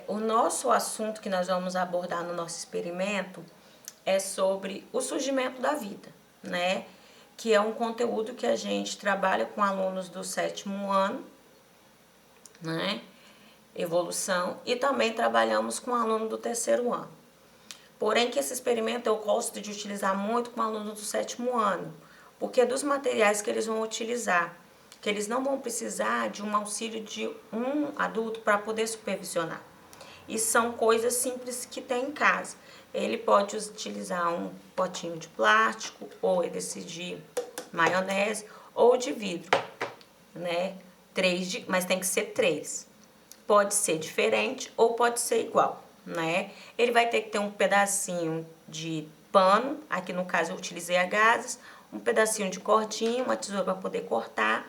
O nosso assunto que nós vamos abordar no nosso experimento é sobre o surgimento da vida, né? Que é um conteúdo que a gente trabalha com alunos do 7º ano, né? Evolução, e também trabalhamos com aluno do 3º ano. Porém, que esse experimento eu gosto de utilizar muito com aluno do 7º ano, porque dos materiais que eles vão utilizar, que eles não vão precisar de um auxílio de um adulto para poder supervisionar. E são coisas simples que tem em casa. Ele pode utilizar um potinho de plástico, ou esse de maionese, ou de vidro, né? Mas tem que ser 3. Pode ser diferente ou pode ser igual, né? Ele vai ter que ter um pedacinho de pano, aqui no caso eu utilizei a gases, um pedacinho de cordinha, uma tesoura para poder cortar,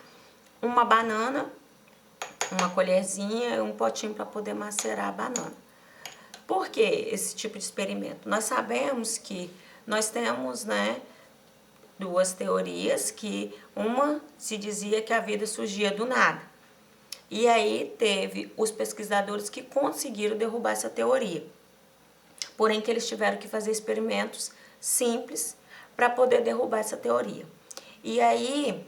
uma banana, uma colherzinha e um potinho para poder macerar a banana. Por que esse tipo de experimento? Nós sabemos que nós temos, né, duas teorias, que uma se dizia que a vida surgia do nada. E aí teve os pesquisadores que conseguiram derrubar essa teoria. Porém que eles tiveram que fazer experimentos simples para poder derrubar essa teoria. E aí,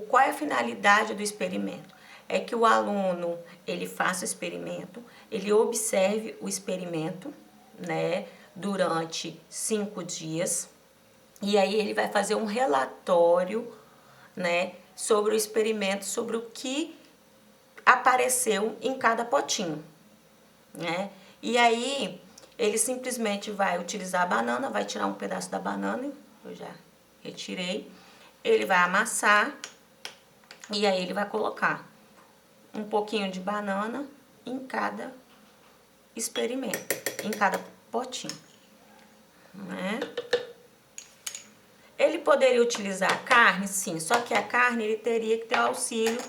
qual é a finalidade do experimento? É que o aluno, ele faça o experimento, ele observe o experimento, né, durante 5 dias, e aí ele vai fazer um relatório, né, sobre o experimento, sobre o que apareceu em cada potinho, né? E aí ele simplesmente vai utilizar a banana, vai tirar um pedaço da banana, eu já retirei, ele vai amassar e aí ele vai colocar um pouquinho de banana em cada experimento, em cada potinho, né? Ele poderia utilizar a carne, sim, só que a carne ele teria que ter o auxílio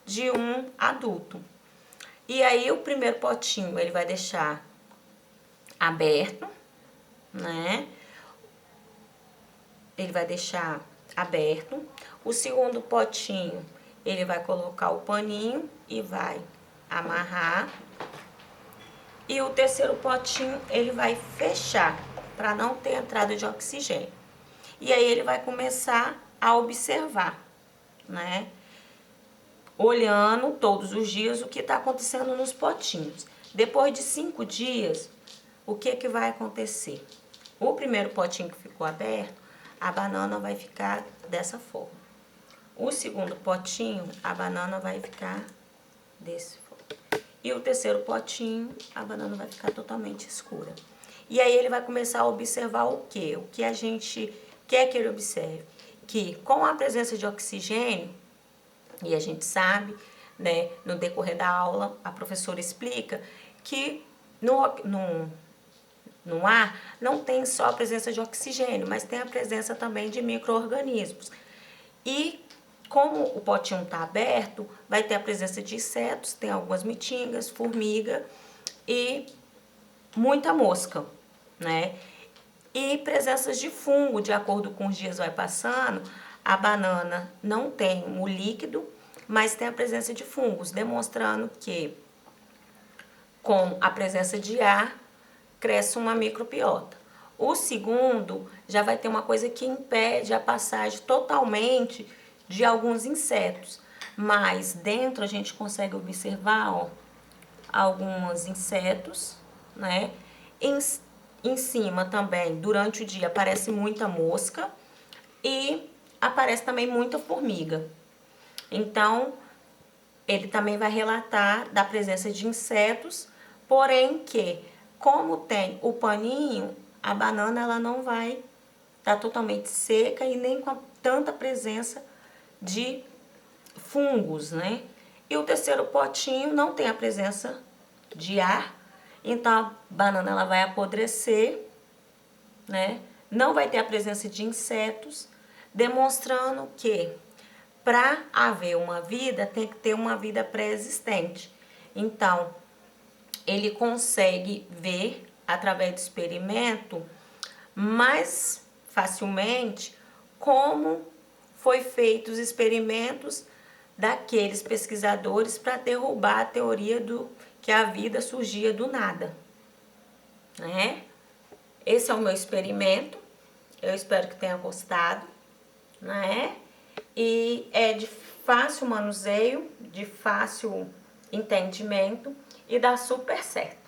de um adulto. E aí o primeiro potinho ele vai deixar aberto, né? Ele vai deixar aberto. O segundo potinho ele vai colocar o paninho e vai amarrar. E o terceiro potinho ele vai fechar para não ter entrada de oxigênio. E aí ele vai começar a observar, né? Olhando todos os dias o que está acontecendo nos potinhos. Depois de 5 dias, o que vai acontecer? O primeiro potinho que ficou aberto, a banana vai ficar dessa forma. O segundo potinho, a banana vai ficar desse forma. E o terceiro potinho, a banana vai ficar totalmente escura. E aí ele vai começar a observar o quê? O que a gente quer que ele observe? Que com a presença de oxigênio, e a gente sabe, né, no decorrer da aula, a professora explica que no ar não tem só a presença de oxigênio, mas tem a presença também de micro-organismos. E como o potinho está aberto, vai ter a presença de insetos, tem algumas mitingas, formiga e muita mosca, né? E presenças de fungo, de acordo com os dias vai passando, a banana não tem o líquido, mas tem a presença de fungos, demonstrando que com a presença de ar, cresce uma microbiota. O segundo já vai ter uma coisa que impede a passagem totalmente de alguns insetos, mas dentro a gente consegue observar, ó, alguns insetos, né? Em cima também, durante o dia, aparece muita mosca e aparece também muita formiga. Então, ele também vai relatar da presença de insetos, porém que, como tem o paninho, a banana ela não vai estar totalmente seca e nem com tanta presença de fungos, né? E o terceiro potinho não tem a presença de ar, então a banana ela vai apodrecer, né? Não vai ter a presença de insetos, demonstrando que para haver uma vida tem que ter uma vida pré-existente. Então, ele consegue ver através do experimento mais facilmente como foi feito os experimentos daqueles pesquisadores para derrubar a teoria do que a vida surgia do nada, né? Esse é o meu experimento, eu espero que tenha gostado, né? E é de fácil manuseio, de fácil entendimento e dá super certo.